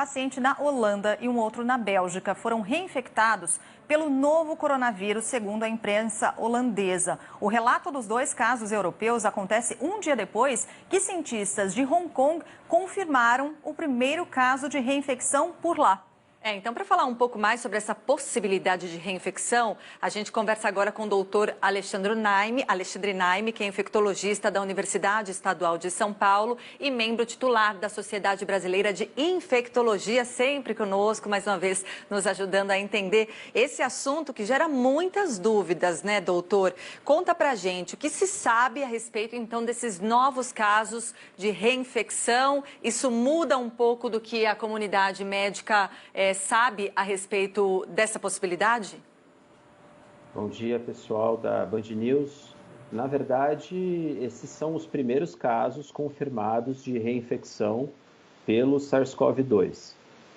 paciente na Holanda e um outro na Bélgica foram reinfectados pelo novo coronavírus, segundo a imprensa holandesa. O relato dos dois casos europeus acontece um dia depois que cientistas de Hong Kong confirmaram o primeiro caso de reinfecção por lá. Então, para falar um pouco mais sobre essa possibilidade de reinfecção, a gente conversa agora com o doutor Alexandre Naime, que é infectologista da Universidade Estadual de São Paulo e membro titular da Sociedade Brasileira de Infectologia, sempre conosco, mais uma vez nos ajudando a entender esse assunto que gera muitas dúvidas, né, doutor? Conta pra gente o que se sabe a respeito, então, desses novos casos de reinfecção. Isso muda um pouco do que a comunidade médica sabe a respeito dessa possibilidade? Bom dia, pessoal da Band News. Na verdade, esses são os primeiros casos confirmados de reinfecção pelo SARS-CoV-2,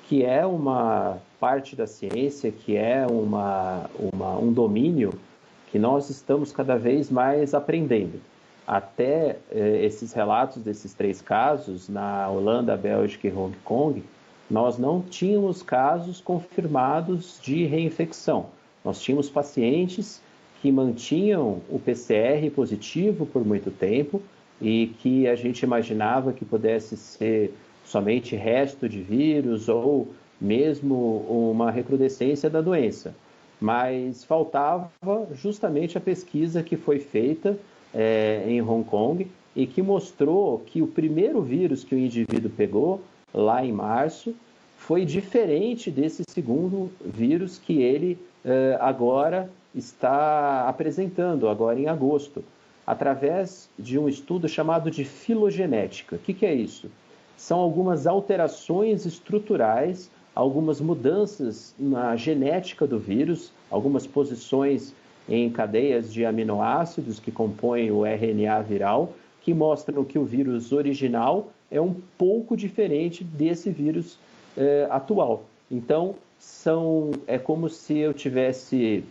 que é uma parte da ciência, que é um domínio que nós estamos cada vez mais aprendendo. Até esses relatos desses 3 casos, na Holanda, Bélgica e Hong Kong, nós não tínhamos casos confirmados de reinfecção. Nós tínhamos pacientes que mantinham o PCR positivo por muito tempo e que a gente imaginava que pudesse ser somente resto de vírus ou mesmo uma recrudescência da doença. Mas faltava justamente a pesquisa que foi feita em Hong Kong e que mostrou que o primeiro vírus que o indivíduo pegou lá em março, foi diferente desse segundo vírus que ele agora está apresentando, agora em agosto, através de um estudo chamado de filogenética. O que é isso? São algumas alterações estruturais, algumas mudanças na genética do vírus, algumas posições em cadeias de aminoácidos que compõem o RNA viral, que mostram que o vírus original é um pouco diferente desse vírus atual. Então, é como se eu tivesse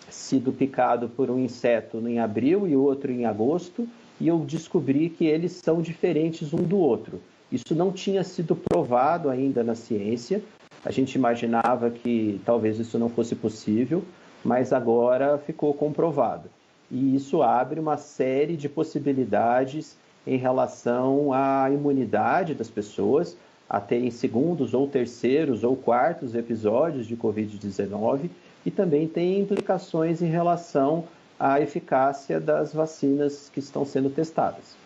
sido picado por um inseto em abril e outro em agosto, e eu descobri que eles são diferentes um do outro. Isso não tinha sido provado ainda na ciência. A gente imaginava que talvez isso não fosse possível, mas agora ficou comprovado. E isso abre uma série de possibilidades em relação à imunidade das pessoas, a terem segundos ou terceiros ou quartos episódios de Covid-19 e também tem implicações em relação à eficácia das vacinas que estão sendo testadas.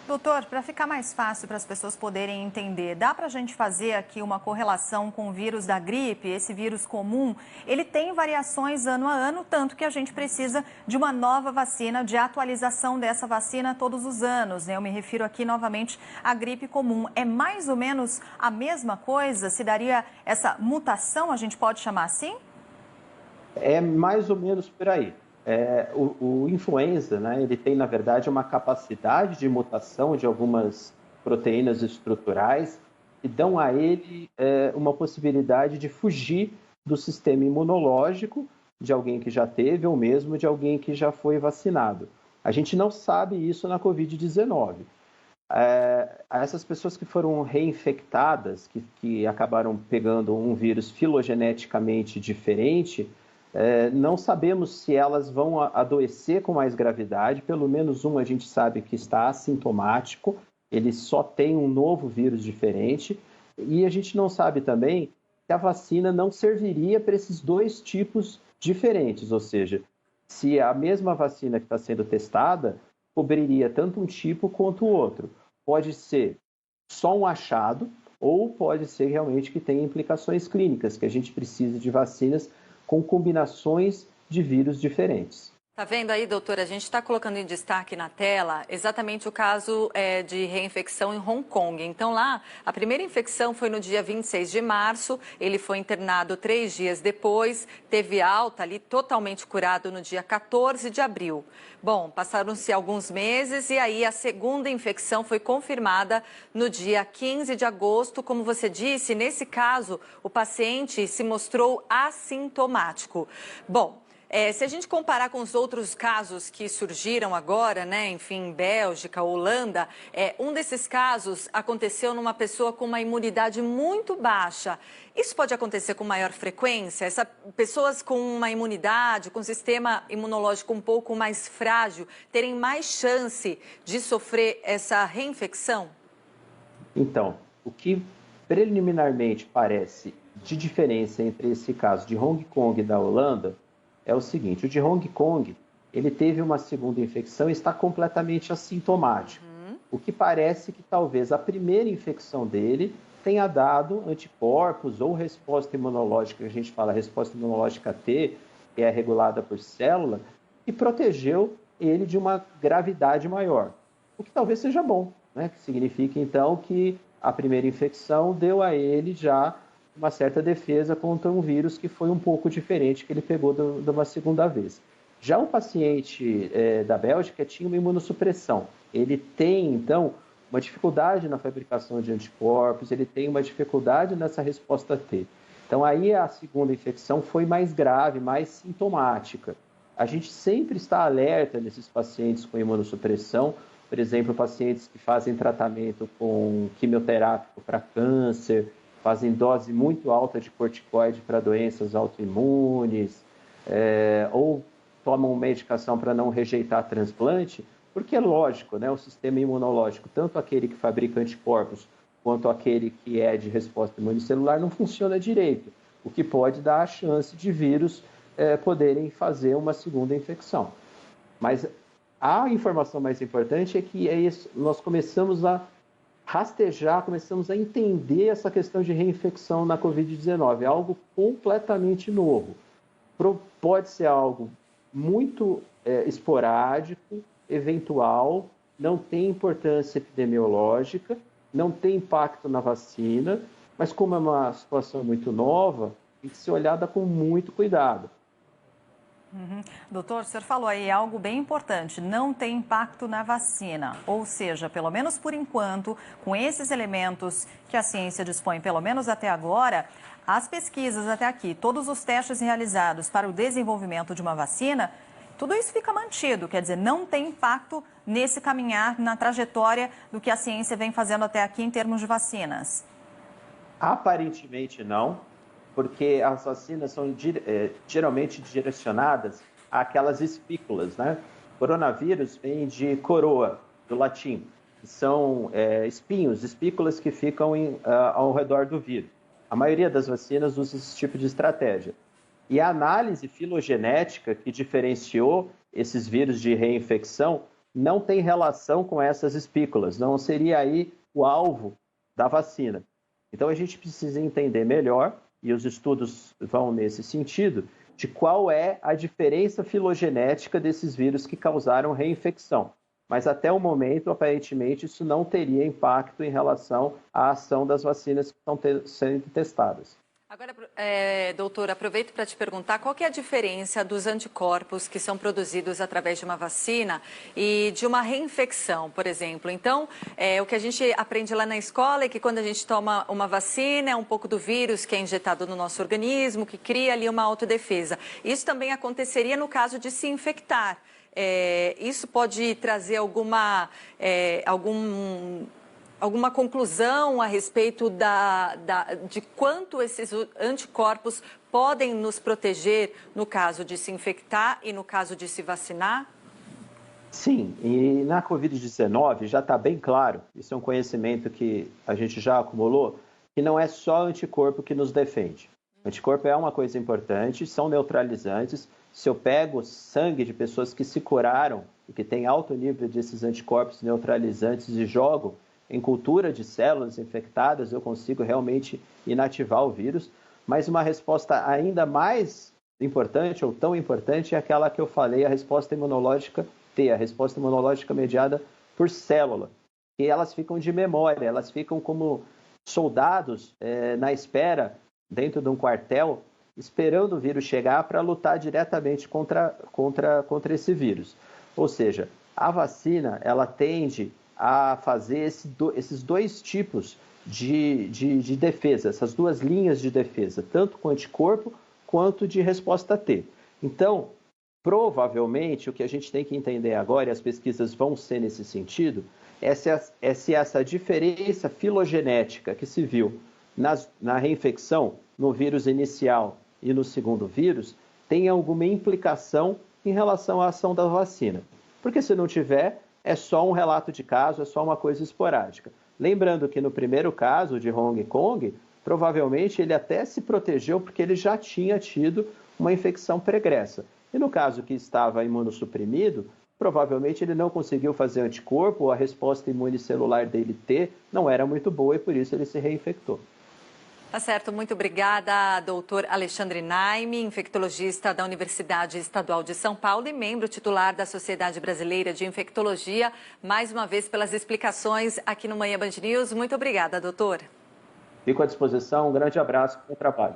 Doutor, para ficar mais fácil para as pessoas poderem entender, dá para a gente fazer aqui uma correlação com o vírus da gripe, esse vírus comum? Ele tem variações ano a ano, tanto que a gente precisa de uma nova vacina, de atualização dessa vacina todos os anos, né? Eu me refiro aqui novamente à gripe comum. É mais ou menos a mesma coisa? Se daria essa mutação, a gente pode chamar assim? É mais ou menos por aí. O influenza, né, ele tem, na verdade, uma capacidade de mutação de algumas proteínas estruturais que dão a ele uma possibilidade de fugir do sistema imunológico de alguém que já teve ou mesmo de alguém que já foi vacinado. A gente não sabe isso na Covid-19. Essas pessoas que foram reinfectadas, que acabaram pegando um vírus filogeneticamente diferente, não sabemos se elas vão adoecer com mais gravidade. Pelo menos um a gente sabe que está assintomático, ele só tem um novo vírus diferente, e a gente não sabe também se a vacina não serviria para esses 2 tipos diferentes, ou seja, se a mesma vacina que está sendo testada cobriria tanto um tipo quanto o outro. Pode ser só um achado, ou pode ser realmente que tenha implicações clínicas, que a gente precisa de vacinas com combinações de vírus diferentes. Tá vendo aí, doutora? A gente está colocando em destaque na tela exatamente o caso de reinfecção em Hong Kong. Então lá, a primeira infecção foi no dia 26 de março, ele foi internado 3 dias depois, teve alta ali, totalmente curado no dia 14 de abril. Bom, passaram-se alguns meses e aí a segunda infecção foi confirmada no dia 15 de agosto. Como você disse, nesse caso, o paciente se mostrou assintomático. Bom, Se a gente comparar com os outros casos que surgiram agora, né, enfim, Bélgica, Holanda, um desses casos aconteceu numa pessoa com uma imunidade muito baixa. Isso pode acontecer com maior frequência? Pessoas com uma imunidade, com um sistema imunológico um pouco mais frágil, terem mais chance de sofrer essa reinfecção? Então, o que preliminarmente parece de diferença entre esse caso de Hong Kong e da Holanda é o seguinte: o de Hong Kong, ele teve uma segunda infecção e está completamente assintomático. O que parece que talvez a primeira infecção dele tenha dado anticorpos ou resposta imunológica, que a gente fala resposta imunológica T, que é regulada por célula, e protegeu ele de uma gravidade maior. O que talvez seja bom, né? Que significa então que a primeira infecção deu a ele já uma certa defesa contra um vírus que foi um pouco diferente, que ele pegou de uma segunda vez. Já o paciente da Bélgica tinha uma imunossupressão. Ele tem, então, uma dificuldade na fabricação de anticorpos, ele tem uma dificuldade nessa resposta T. Então, aí a segunda infecção foi mais grave, mais sintomática. A gente sempre está alerta nesses pacientes com imunossupressão, por exemplo, pacientes que fazem tratamento com quimioterápico para câncer, fazem dose muito alta de corticoide para doenças autoimunes, ou tomam medicação para não rejeitar transplante, porque é lógico, né? O sistema imunológico, tanto aquele que fabrica anticorpos quanto aquele que é de resposta imunicelular, não funciona direito, o que pode dar a chance de vírus poderem fazer uma segunda infecção. Mas a informação mais importante é que nós começamos a rastejar, começamos a entender essa questão de reinfecção na Covid-19. É algo completamente novo. Pode ser algo muito esporádico, eventual, não tem importância epidemiológica, não tem impacto na vacina, mas como é uma situação muito nova, tem que ser olhada com muito cuidado. Doutor, o senhor falou aí algo bem importante, não tem impacto na vacina, ou seja, pelo menos por enquanto, com esses elementos que a ciência dispõe, pelo menos até agora, as pesquisas até aqui, todos os testes realizados para o desenvolvimento de uma vacina, tudo isso fica mantido, quer dizer, não tem impacto nesse caminhar, na trajetória do que a ciência vem fazendo até aqui em termos de vacinas. Aparentemente não, porque as vacinas são geralmente direcionadas àquelas espículas, né? Coronavírus vem de coroa, do latim, que são espinhos, espículas que ficam ao redor do vírus. A maioria das vacinas usa esse tipo de estratégia. E a análise filogenética que diferenciou esses vírus de reinfecção não tem relação com essas espículas, não seria aí o alvo da vacina. Então a gente precisa entender melhor, e os estudos vão nesse sentido, de qual é a diferença filogenética desses vírus que causaram reinfecção. Mas até o momento, aparentemente, isso não teria impacto em relação à ação das vacinas que estão sendo testadas. Agora, doutor, aproveito para te perguntar qual que é a diferença dos anticorpos que são produzidos através de uma vacina e de uma reinfecção, por exemplo. Então, o que a gente aprende lá na escola é que quando a gente toma uma vacina, é um pouco do vírus que é injetado no nosso organismo, que cria ali uma autodefesa. Isso também aconteceria no caso de se infectar. Isso pode trazer alguma conclusão a respeito de quanto esses anticorpos podem nos proteger no caso de se infectar e no caso de se vacinar? Sim, e na Covid-19 já está bem claro, isso é um conhecimento que a gente já acumulou, que não é só anticorpo que nos defende. O anticorpo é uma coisa importante, são neutralizantes. Se eu pego sangue de pessoas que se curaram e que têm alto nível desses anticorpos neutralizantes e jogo em cultura de células infectadas, eu consigo realmente inativar o vírus, mas uma resposta ainda mais importante, ou tão importante, é aquela que eu falei, a resposta imunológica T, a resposta imunológica mediada por célula, e elas ficam de memória, elas ficam como soldados na espera, dentro de um quartel, esperando o vírus chegar para lutar diretamente contra esse vírus. Ou seja, a vacina, ela tende a fazer esses dois tipos de defesa, essas duas linhas de defesa, tanto com anticorpo quanto de resposta T. Então, Provavelmente, o que a gente tem que entender agora, e as pesquisas vão ser nesse sentido, é se essa diferença filogenética que se viu na reinfecção, no vírus inicial e no segundo vírus, tem alguma implicação em relação à ação da vacina. Porque se não tiver, é só um relato de caso, é só uma coisa esporádica. Lembrando que no primeiro caso de Hong Kong, provavelmente ele até se protegeu porque ele já tinha tido uma infecção pregressa. E no caso que estava imunossuprimido, provavelmente ele não conseguiu fazer anticorpo, ou a resposta imune celular dele T não era muito boa e por isso ele se reinfectou. Tá certo, muito obrigada, doutor Alexandre Naime, infectologista da Universidade Estadual de São Paulo e membro titular da Sociedade Brasileira de Infectologia, mais uma vez pelas explicações aqui no Manhã Band News. Muito obrigada, doutor. Fico à disposição, um grande abraço e bom trabalho.